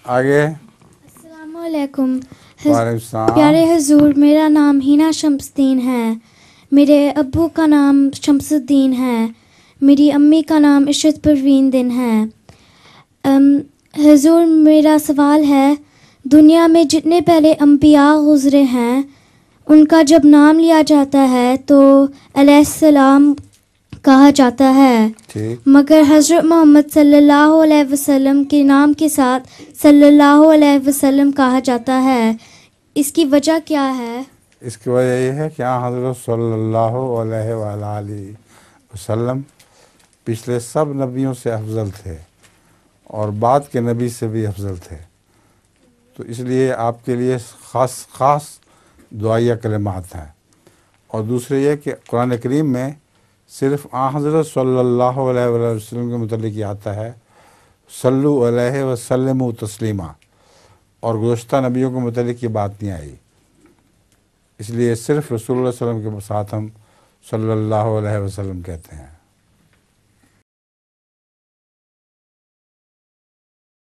آگے. السلام علیکم. وعلیکم السلام. پیارے حضور، میرا نام ہینا شمس الدین ہے. میرے ابو کا نام شمس الدین ہے. میری امی کا نام عشرت پروین دین ہے. حضور میرا سوال ہے، دنیا میں جتنے پہلے انبیاء گزرے ہیں ان کا جب نام لیا جاتا ہے تو علیہ السلام کہا جاتا ہے، مگر حضرت محمد صلی اللہ علیہ وسلم کے نام کے ساتھ صلی اللہ علیہ وسلم کہا جاتا ہے. اس کی وجہ کیا ہے؟ اس کی وجہ یہ ہے کہ حضرت صلی اللہ علیہ وآلہ وسلم پچھلے سب نبیوں سے افضل تھے اور بعد کے نبی سے بھی افضل تھے، تو اس لیے آپ کے لیے خاص دعائیہ کلمات ہیں. اور دوسرے یہ کہ قرآن کریم میں صرف حضرت صلی اللہ علیہ وسلم کے متعلق یہ آتا ہے صلو علیہ وسلم تسلیما، اور گزشتہ نبیوں کے متعلق یہ بات نہیں آئی. اس لیے صرف رسول اللہ صلی اللہ علیہ وسلم کے ساتھ ہم صلی اللہ علیہ وسلم کہتے ہیں.